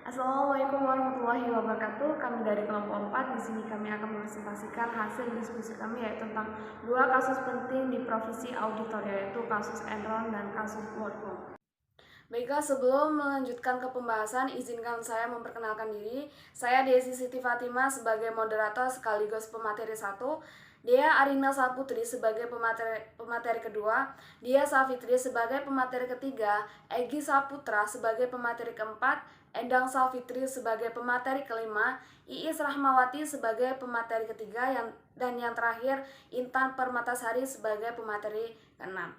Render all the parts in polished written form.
Assalamualaikum warahmatullahi wabarakatuh. Kami dari kelompok 4. Di sini kami akan mempresentasikan hasil diskusi kami yaitu tentang dua kasus penting di Profesi Auditor, yaitu kasus Enron dan kasus WorldCom. Baiklah, sebelum melanjutkan ke pembahasan, izinkan saya memperkenalkan diri. Saya Desi Siti Fatimah sebagai moderator sekaligus pemateri 1, Dea Arina Saputri sebagai pemateri kedua, Dia Safitri sebagai pemateri ketiga, Egi Saputra sebagai pemateri keempat, Endang Safitri sebagai pemateri kelima, Iis Rahmawati sebagai pemateri ketiga, dan yang terakhir Intan Permatasari sebagai pemateri keenam.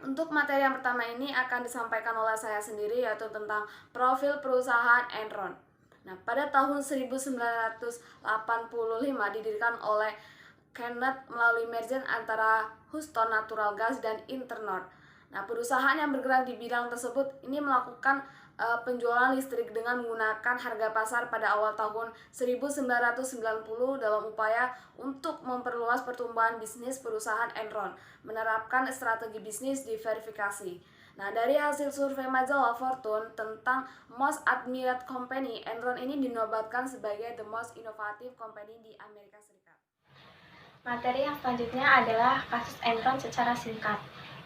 Untuk materi yang pertama ini akan disampaikan oleh saya sendiri, yaitu tentang profil perusahaan Enron. Nah, pada tahun 1985 didirikan oleh Kenneth melalui merger antara Houston Natural Gas dan Internor. Nah, perusahaan yang bergerak di bidang tersebut ini melakukan penjualan listrik dengan menggunakan harga pasar pada awal tahun 1990 dalam upaya untuk memperluas pertumbuhan bisnis perusahaan Enron, menerapkan strategi bisnis diverifikasi. Nah, dari hasil survei majalah Fortune tentang Most Admired Company, Enron ini dinobatkan sebagai the most innovative company di Amerika Serikat. Materi yang selanjutnya adalah kasus Enron secara singkat.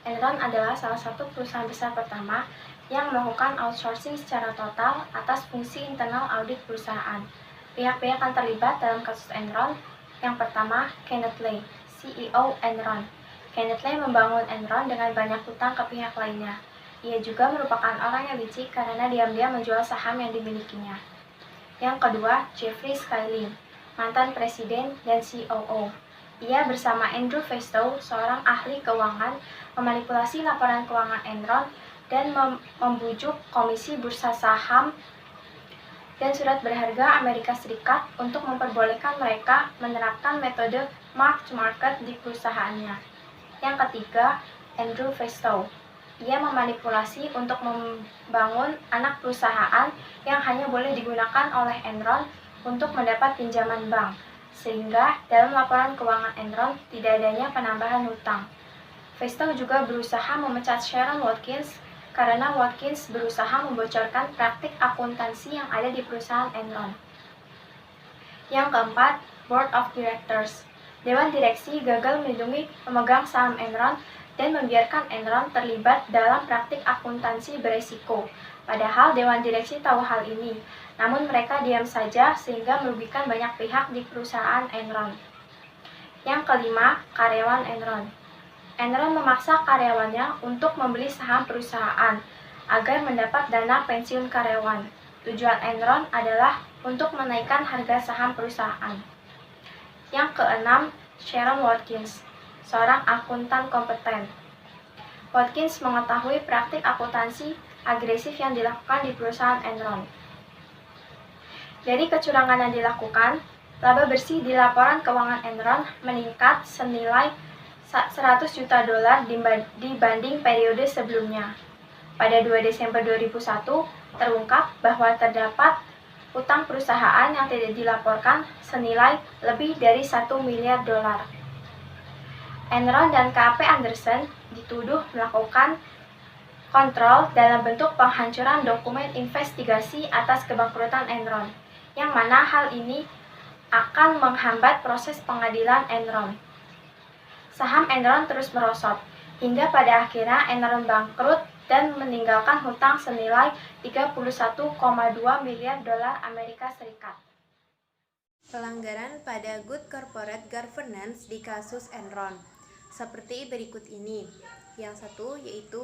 Enron adalah salah satu perusahaan besar pertama yang melakukan outsourcing secara total atas fungsi internal audit perusahaan. Pihak-pihak yang terlibat dalam kasus Enron, yang pertama, Kenneth Lay, CEO Enron. Kenneth Lay membangun Enron dengan banyak hutang ke pihak lainnya. Ia juga merupakan orang yang licik karena diam-diam menjual saham yang dimilikinya. Yang kedua, Jeffrey Skilling, mantan presiden dan COO. Ia bersama Andrew Fastow, seorang ahli keuangan, memanipulasi laporan keuangan Enron dan membujuk Komisi Bursa Saham dan Surat Berharga Amerika Serikat untuk memperbolehkan mereka menerapkan metode mark-to-market di perusahaannya. Yang ketiga, Andrew Fastow. Ia memanipulasi untuk membangun anak perusahaan yang hanya boleh digunakan oleh Enron untuk mendapat pinjaman bank, sehingga dalam laporan keuangan Enron tidak adanya penambahan hutang. Fastow juga berusaha memecat Sharon Watkins karena Watkins berusaha membocorkan praktik akuntansi yang ada di perusahaan Enron. Yang keempat, Board of Directors. Dewan Direksi gagal melindungi pemegang saham Enron dan membiarkan Enron terlibat dalam praktik akuntansi beresiko. Padahal Dewan Direksi tahu hal ini, namun mereka diam saja sehingga merugikan banyak pihak di perusahaan Enron. Yang kelima, karyawan Enron. Enron memaksa karyawannya untuk membeli saham perusahaan agar mendapat dana pensiun karyawan. Tujuan Enron adalah untuk menaikkan harga saham perusahaan. Yang keenam, Sharon Watkins, seorang akuntan kompeten. Watkins mengetahui praktik akuntansi agresif yang dilakukan di perusahaan Enron. Dari kecurangan yang dilakukan, laba bersih di laporan keuangan Enron meningkat senilai $100 juta dibanding periode sebelumnya. Pada 2 Desember 2001, terungkap bahwa terdapat utang perusahaan yang tidak dilaporkan senilai lebih dari $1 miliar. Enron dan KP Anderson dituduh melakukan kontrol dalam bentuk penghancuran dokumen investigasi atas kebangkrutan Enron, yang mana hal ini akan menghambat proses pengadilan Enron. Saham Enron terus merosot, hingga pada akhirnya Enron bangkrut dan meninggalkan hutang senilai $31,2 miliar Amerika Serikat. Pelanggaran pada Good Corporate Governance di kasus Enron seperti berikut ini. Yang satu yaitu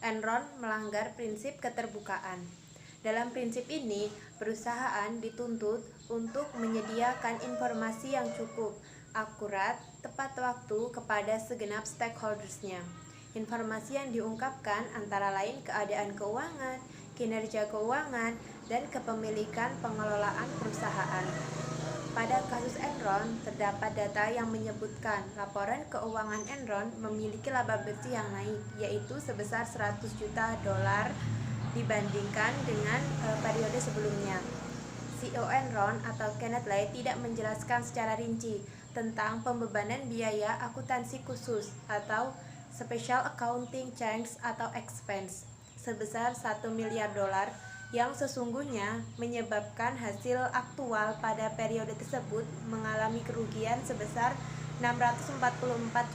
Enron melanggar prinsip keterbukaan. Dalam prinsip ini, perusahaan dituntut untuk menyediakan informasi yang cukup, akurat, tepat waktu kepada segenap stakeholders-nya. Informasi yang diungkapkan antara lain keadaan keuangan, kinerja keuangan, dan kepemilikan pengelolaan perusahaan. Pada kasus Enron, terdapat data yang menyebutkan laporan keuangan Enron memiliki laba bersih yang naik, yaitu sebesar $100 juta dibandingkan dengan periode sebelumnya. CEO Enron atau Kenneth Lay tidak menjelaskan secara rinci tentang pembebanan biaya akuntansi khusus atau Special Accounting Charge atau Expense sebesar $1 miliar yang sesungguhnya menyebabkan hasil aktual pada periode tersebut mengalami kerugian sebesar 644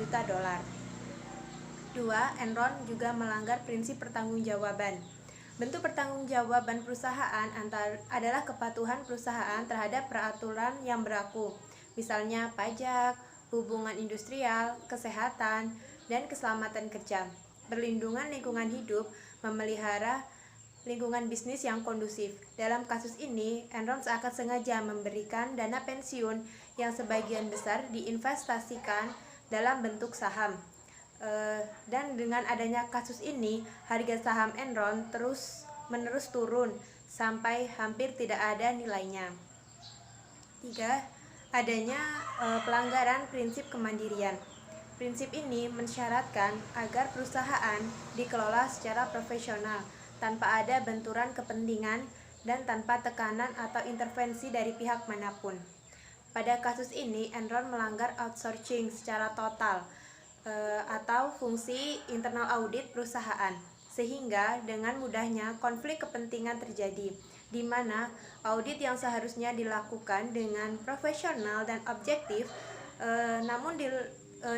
juta dolar. 2. Enron juga melanggar prinsip pertanggungjawaban. Bentuk pertanggungjawaban perusahaan adalah kepatuhan perusahaan terhadap peraturan yang berlaku, misalnya pajak, hubungan industrial, kesehatan, dan keselamatan kerja, perlindungan lingkungan hidup, memelihara lingkungan bisnis yang kondusif. Dalam kasus ini, Enron seakan sengaja memberikan dana pensiun yang sebagian besar diinvestasikan dalam bentuk saham. Dan dengan adanya kasus ini, harga saham Enron terus-menerus turun sampai hampir tidak ada nilainya. 3. Adanya pelanggaran prinsip kemandirian. Prinsip ini mensyaratkan agar perusahaan dikelola secara profesional, tanpa ada benturan kepentingan dan tanpa tekanan atau intervensi dari pihak manapun. Pada kasus ini, Enron melanggar outsourcing secara total atau fungsi internal audit perusahaan, sehingga dengan mudahnya konflik kepentingan terjadi, di mana audit yang seharusnya dilakukan dengan profesional dan objektif, namun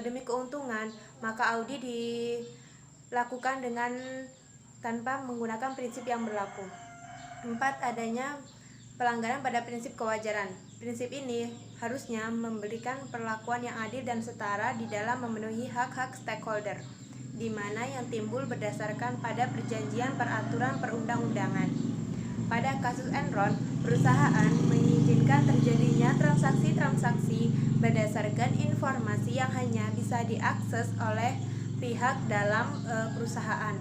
demi keuntungan, maka audit dilakukan tanpa menggunakan prinsip yang berlaku. 4. Adanya pelanggaran pada prinsip kewajaran. Prinsip ini harusnya memberikan perlakuan yang adil dan setara di dalam memenuhi hak-hak stakeholder, di mana yang timbul berdasarkan pada perjanjian peraturan perundang-undangan. Pada kasus Enron, perusahaan mengizinkan terjadinya transaksi-transaksi berdasarkan informasi yang hanya bisa diakses oleh pihak dalam perusahaan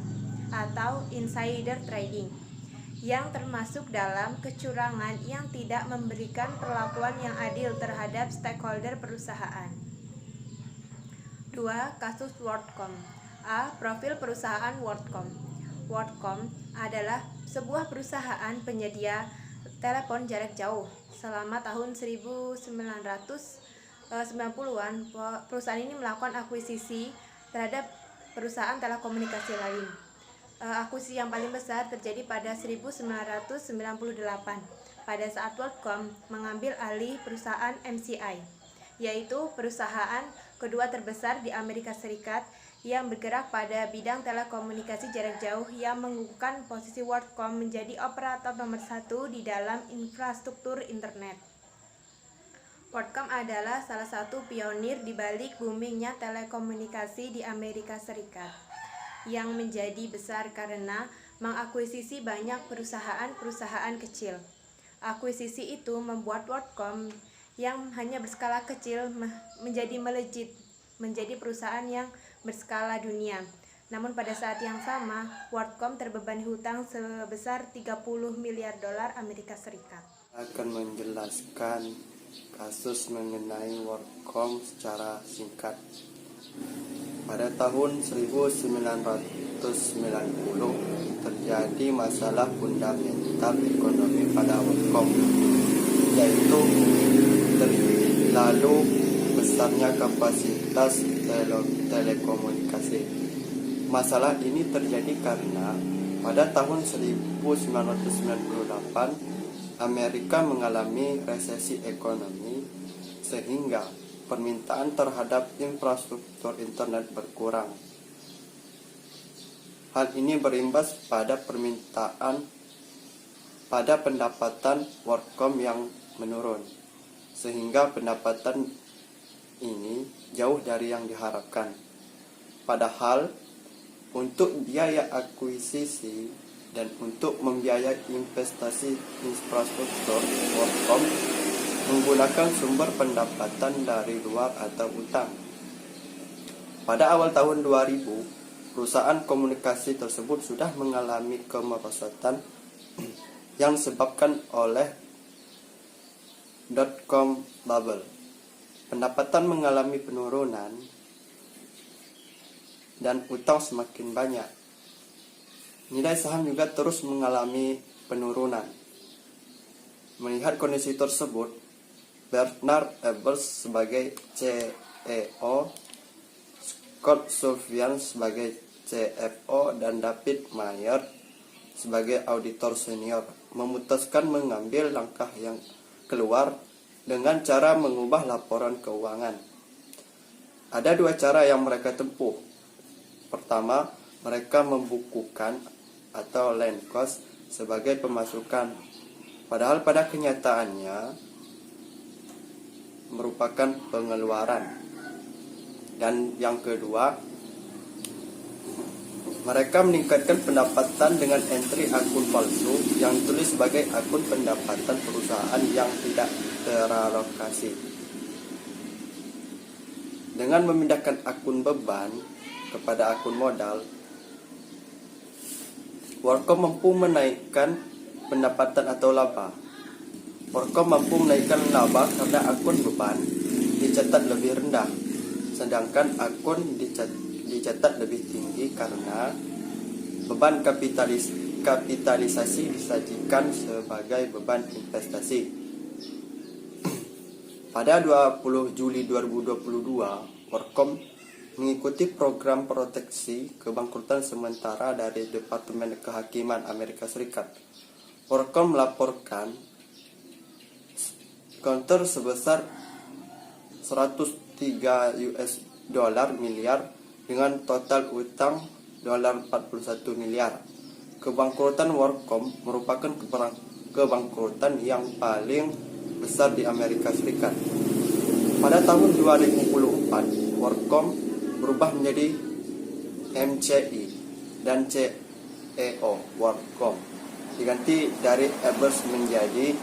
atau insider trading, yang termasuk dalam kecurangan yang tidak memberikan perlakuan yang adil terhadap stakeholder perusahaan. 2. Kasus WorldCom. A. Profil perusahaan WorldCom. WorldCom adalah sebuah perusahaan penyedia telepon jarak jauh. Selama tahun 1990-an, perusahaan ini melakukan akuisisi terhadap perusahaan telekomunikasi lain. Akuisisi yang paling besar terjadi pada 1998 pada saat WorldCom mengambil alih perusahaan MCI, yaitu perusahaan kedua terbesar di Amerika Serikat yang bergerak pada bidang telekomunikasi jarak jauh, yang mengukuhkan posisi WorldCom menjadi operator nomor 1 di dalam infrastruktur internet. WorldCom adalah salah satu pionir di balik boomingnya telekomunikasi di Amerika Serikat, yang menjadi besar karena mengakuisisi banyak perusahaan-perusahaan kecil. Akuisisi itu membuat WorldCom yang hanya berskala kecil menjadi melejit menjadi perusahaan yang berskala dunia. Namun pada saat yang sama, WorldCom terbebani hutang sebesar 30 miliar dolar Amerika Serikat. Akan menjelaskan kasus mengenai WorldCom secara singkat. Pada tahun 1990 terjadi masalah fundamental ekonomi pada WorldCom, yaitu terlalu besarnya kapasitas telekomunikasi. Masalah ini terjadi karena pada tahun 1998 Amerika mengalami resesi ekonomi, sehingga permintaan terhadap infrastruktur internet berkurang. Hal ini berimbas pada pendapatan WorldCom yang menurun, sehingga pendapatan ini jauh dari yang diharapkan. Padahal untuk biaya akuisisi dan untuk membiayai investasi infrastruktur, WorldCom menggunakan sumber pendapatan dari luar atau utang. Pada awal tahun 2000, perusahaan komunikasi tersebut sudah mengalami kemerosotan yang disebabkan oleh dot-com bubble. Pendapatan mengalami penurunan dan utang semakin banyak. Nilai saham juga terus mengalami penurunan. Melihat kondisi tersebut, Bernard Ebbers sebagai CEO, Scott Sullivan sebagai CFO, dan David Mayer sebagai auditor senior memutuskan mengambil langkah yang keluar dengan cara mengubah laporan keuangan. Ada dua cara yang mereka tempuh. Pertama, mereka membukukan atau land cost sebagai pemasukan, padahal pada kenyataannya merupakan pengeluaran. Dan yang kedua, mereka meningkatkan pendapatan dengan entry akun palsu yang ditulis sebagai akun pendapatan perusahaan yang tidak teralokasi. Dengan memindahkan akun beban kepada akun modal, WorldCom mampu menaikkan pendapatan atau laba. WorldCom mampu menaikkan laba karena akun beban dicatat lebih rendah, sedangkan akun dicatat lebih tinggi karena beban kapitalisasi disajikan sebagai beban investasi. Pada 20 Juli 2022, WorldCom mengikuti program proteksi kebangkrutan sementara dari Departemen Kehakiman Amerika Serikat. WorldCom melaporkan counter sebesar 103 US dolar miliar dengan total utang dolar 41 miliar. Kebangkrutan WorldCom merupakan kebangkrutan yang paling besar di Amerika Serikat. Pada tahun 2004, WorldCom berubah menjadi MCI dan CEO WorldCom, diganti dari Ebers menjadi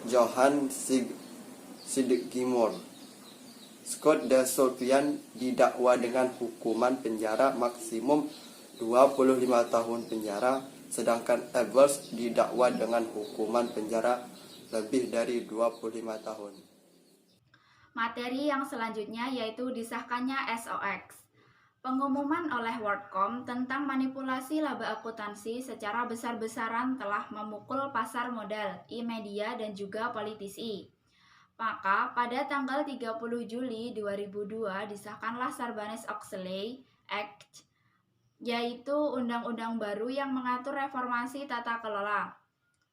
Johan Sidgmore. Scott De Solvian didakwa dengan hukuman penjara maksimum 25 tahun penjara, sedangkan Ebers didakwa dengan hukuman penjara lebih dari 25 tahun. Materi yang selanjutnya yaitu disahkannya SOX. Pengumuman oleh WorldCom tentang manipulasi laba akuntansi secara besar-besaran telah memukul pasar modal, e-media, dan juga politisi. Maka pada tanggal 30 Juli 2002 disahkanlah Sarbanes-Oxley Act, yaitu undang-undang baru yang mengatur reformasi tata kelola.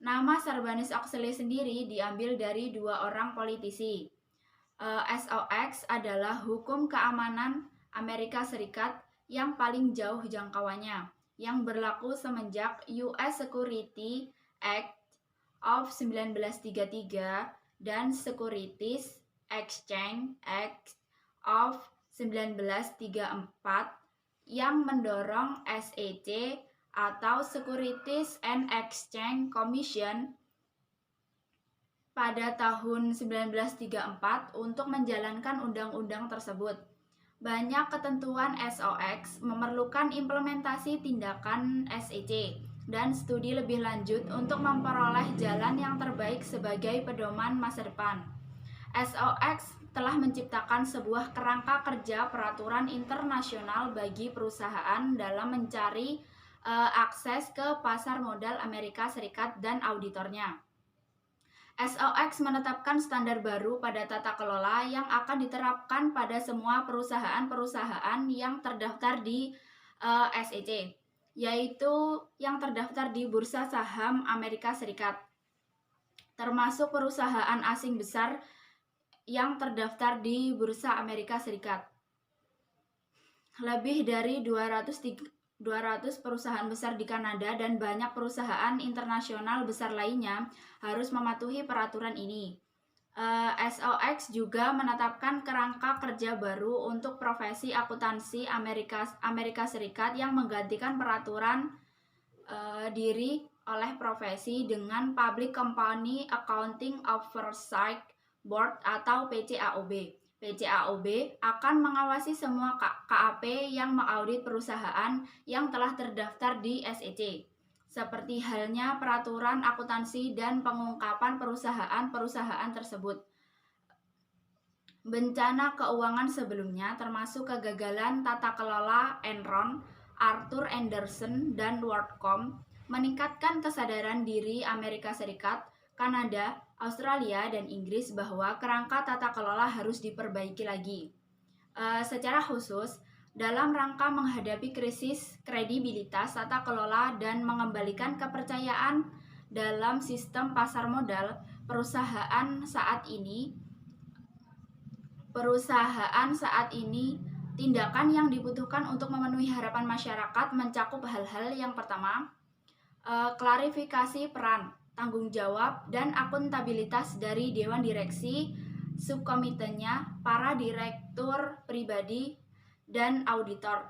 Nama Sarbanes-Oxley sendiri diambil dari dua orang politisi. SOX adalah hukum keamanan Amerika Serikat yang paling jauh jangkauannya, yang berlaku semenjak US Security Act of 1933 dan Securities Exchange Act of 1934 yang mendorong SEC atau Securities and Exchange Commission pada tahun 1934 untuk menjalankan undang-undang tersebut. Banyak ketentuan SOX memerlukan implementasi tindakan SEC dan studi lebih lanjut untuk memperoleh jalan yang terbaik sebagai pedoman masa depan. SOX telah menciptakan sebuah kerangka kerja peraturan internasional bagi perusahaan dalam mencari akses ke pasar modal Amerika Serikat dan auditornya. SOX menetapkan standar baru pada tata kelola yang akan diterapkan pada semua perusahaan-perusahaan yang terdaftar di SEC, yaitu yang terdaftar di Bursa Saham Amerika Serikat, termasuk perusahaan asing besar yang terdaftar di Bursa Amerika Serikat. Lebih dari 200 perusahaan besar di Kanada dan banyak perusahaan internasional besar lainnya harus mematuhi peraturan ini. SOX juga menetapkan kerangka kerja baru untuk profesi akuntansi Amerika Serikat yang menggantikan peraturan diri oleh profesi dengan Public Company Accounting Oversight Board atau PCAOB. PCAOB akan mengawasi semua KAP yang mengaudit perusahaan yang telah terdaftar di SEC, seperti halnya peraturan akuntansi dan pengungkapan perusahaan-perusahaan tersebut. Bencana keuangan sebelumnya termasuk kegagalan tata kelola Enron, Arthur Andersen, dan WorldCom meningkatkan kesadaran diri Amerika Serikat, Kanada, Australia, dan Inggris bahwa kerangka tata kelola harus diperbaiki lagi. Secara khusus, dalam rangka menghadapi krisis kredibilitas tata kelola dan mengembalikan kepercayaan dalam sistem pasar modal perusahaan saat ini. Tindakan yang dibutuhkan untuk memenuhi harapan masyarakat mencakup hal-hal yang pertama, klarifikasi peran, tanggung jawab, dan akuntabilitas dari Dewan Direksi, subkomitenya, para direktur pribadi, dan auditor.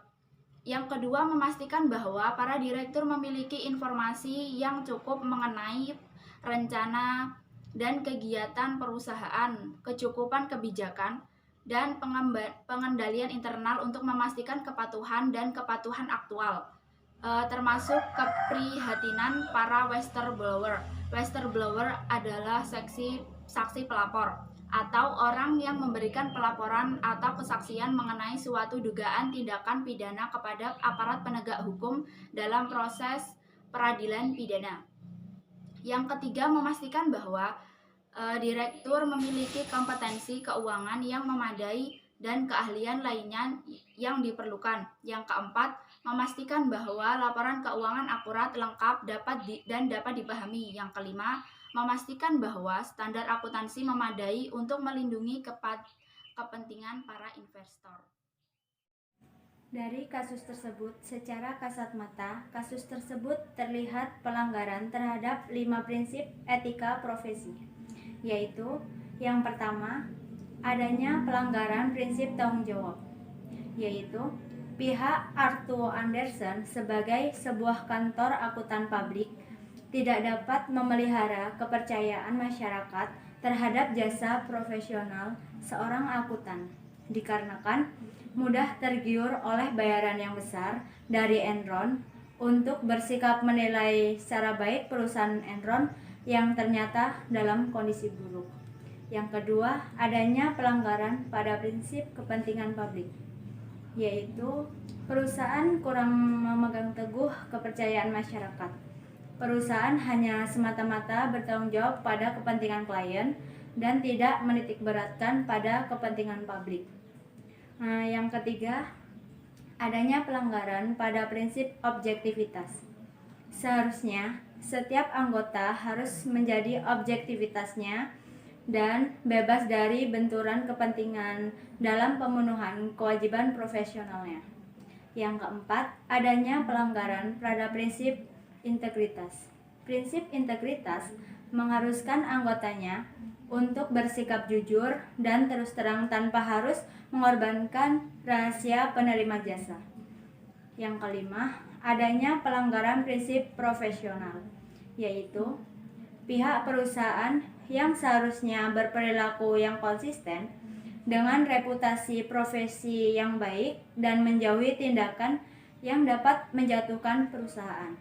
Yang kedua, memastikan bahwa para direktur memiliki informasi yang cukup mengenai rencana dan kegiatan perusahaan, kecukupan kebijakan, dan pengendalian internal untuk memastikan kepatuhan dan kepatuhan aktual, termasuk keprihatinan para whistleblower. Whistleblower adalah saksi pelapor atau orang yang memberikan pelaporan atau kesaksian mengenai suatu dugaan tindakan pidana kepada aparat penegak hukum dalam proses peradilan pidana. Yang ketiga, memastikan bahwa direktur memiliki kompetensi keuangan yang memadai dan keahlian lainnya yang diperlukan. Yang keempat, memastikan bahwa laporan keuangan akurat, lengkap, dapat dipahami. Yang kelima, memastikan bahwa standar akuntansi memadai untuk melindungi kepentingan para investor. Dari kasus tersebut, secara kasat mata, kasus tersebut terlihat pelanggaran terhadap 5 prinsip etika profesi, yaitu yang pertama, adanya pelanggaran prinsip tanggung jawab, yaitu pihak Arthur Andersen sebagai sebuah kantor akuntan publik tidak dapat memelihara kepercayaan masyarakat terhadap jasa profesional seorang akuntan, dikarenakan mudah tergiur oleh bayaran yang besar dari Enron untuk bersikap menilai secara baik perusahaan Enron yang ternyata dalam kondisi buruk. Yang kedua, adanya pelanggaran pada prinsip kepentingan publik, yaitu perusahaan kurang memegang teguh kepercayaan masyarakat. Perusahaan hanya semata-mata bertanggung jawab pada kepentingan klien dan tidak menitik beratkan pada kepentingan publik. Yang ketiga, adanya pelanggaran pada prinsip objektivitas. Seharusnya setiap anggota harus menjadi objektivitasnya dan bebas dari benturan kepentingan dalam pemenuhan kewajiban profesionalnya. Yang keempat, adanya pelanggaran pada prinsip integritas. Prinsip integritas mengharuskan anggotanya untuk bersikap jujur dan terus terang tanpa harus mengorbankan rahasia penerima jasa. Yang kelima, adanya pelanggaran prinsip profesional, yaitu pihak perusahaan yang seharusnya berperilaku yang konsisten dengan reputasi profesi yang baik dan menjauhi tindakan yang dapat menjatuhkan perusahaan.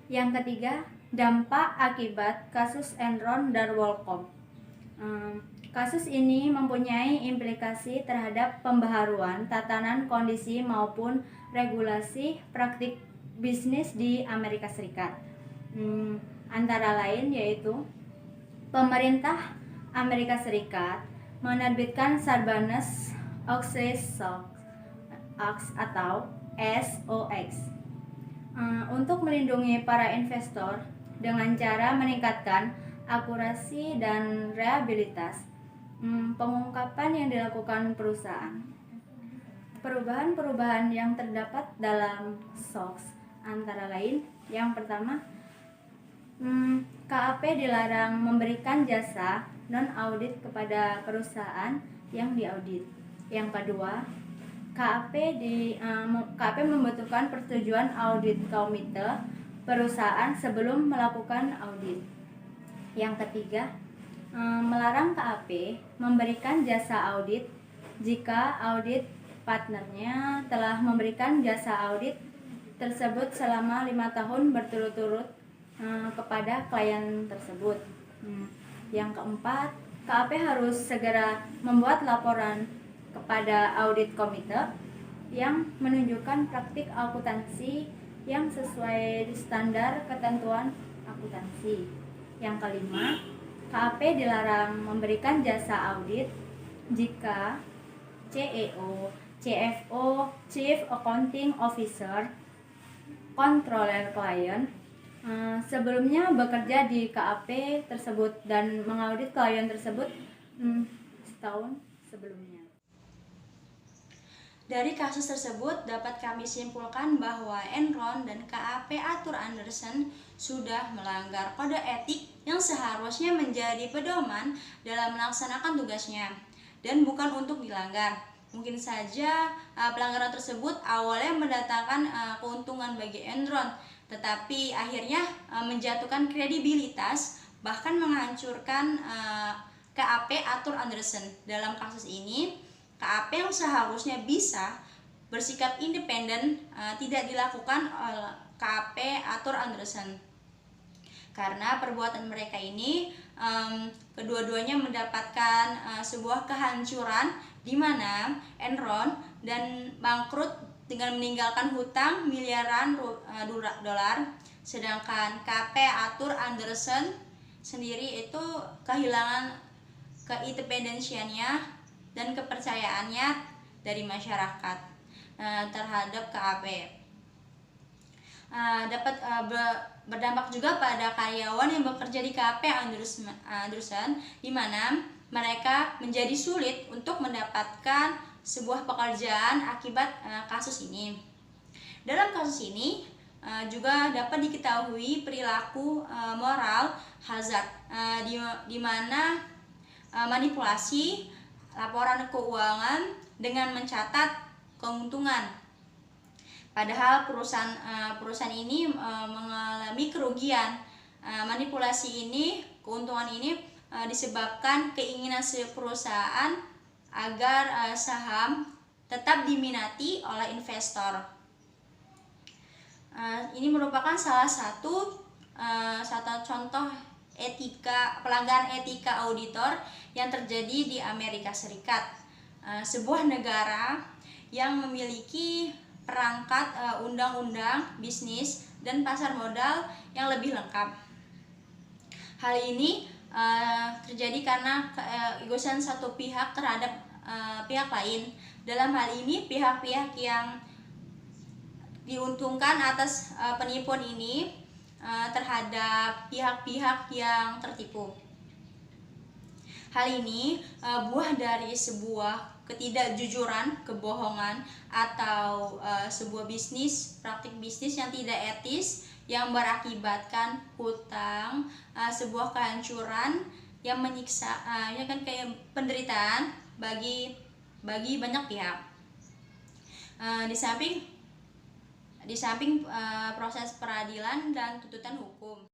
Yang ketiga, dampak akibat kasus Enron dan WorldCom. Kasus ini mempunyai implikasi terhadap pembaharuan tatanan kondisi maupun regulasi praktik bisnis di Amerika Serikat. Antara lain yaitu pemerintah Amerika Serikat menerbitkan Sarbanes-Oxley Act atau SOX untuk melindungi para investor dengan cara meningkatkan akurasi dan reliabilitas pengungkapan yang dilakukan perusahaan. Perubahan-perubahan yang terdapat dalam SOX antara lain, yang pertama, KAP dilarang memberikan jasa non-audit kepada perusahaan yang diaudit. Yang kedua, KAP membutuhkan persetujuan audit komite perusahaan sebelum melakukan audit. Yang ketiga, melarang KAP memberikan jasa audit jika audit partnernya telah memberikan jasa audit tersebut selama 5 tahun berturut-turut kepada klien tersebut. Yang keempat, KAP harus segera membuat laporan kepada audit komite yang menunjukkan praktik akuntansi yang sesuai standar ketentuan akuntansi. Yang kelima, KAP dilarang memberikan jasa audit jika CEO CFO, Chief Accounting Officer, Controller Client, sebelumnya bekerja di KAP tersebut dan mengaudit klien tersebut setahun sebelumnya. Dari kasus tersebut dapat kami simpulkan bahwa Enron dan KAP Arthur Andersen sudah melanggar kode etik yang seharusnya menjadi pedoman dalam melaksanakan tugasnya dan bukan untuk dilanggar. Mungkin saja pelanggaran tersebut awalnya mendatangkan keuntungan bagi Enron, tetapi akhirnya menjatuhkan kredibilitas bahkan menghancurkan KAP Arthur Andersen. Dalam kasus ini, KAP yang seharusnya bisa bersikap independen tidak dilakukan oleh KAP Arthur Andersen. Karena perbuatan mereka ini kedua-duanya mendapatkan sebuah kehancuran di mana Enron dan bangkrut dengan meninggalkan hutang miliaran dolar, sedangkan KAP Arthur Andersen sendiri itu kehilangan keindependensiannya dan kepercayaannya dari masyarakat terhadap KAP. Dapat berdampak juga pada karyawan yang bekerja di KAP Andersen, di mana mereka menjadi sulit untuk mendapatkan sebuah pekerjaan akibat kasus ini. Dalam kasus ini juga dapat diketahui perilaku moral hazard, di mana manipulasi laporan keuangan dengan mencatat keuntungan. Padahal perusahaan ini mengalami kerugian. Manipulasi ini, keuntungan ini disebabkan keinginan si perusahaan agar saham tetap diminati oleh investor. Ini merupakan salah satu contoh pelanggaran etika auditor yang terjadi di Amerika Serikat, sebuah negara yang memiliki perangkat undang-undang bisnis dan pasar modal yang lebih lengkap. Hal ini terjadi karena keegoisan satu pihak terhadap pihak lain. Dalam hal ini, pihak-pihak yang diuntungkan atas penipuan ini terhadap pihak-pihak yang tertipu. Hal ini buah dari sebuah ketidakjujuran, kebohongan, atau sebuah praktik bisnis yang tidak etis yang berakibatkan hutang, sebuah kehancuran yang menyiksa, kayak penderitaan bagi banyak pihak. Di samping proses peradilan dan tuntutan hukum.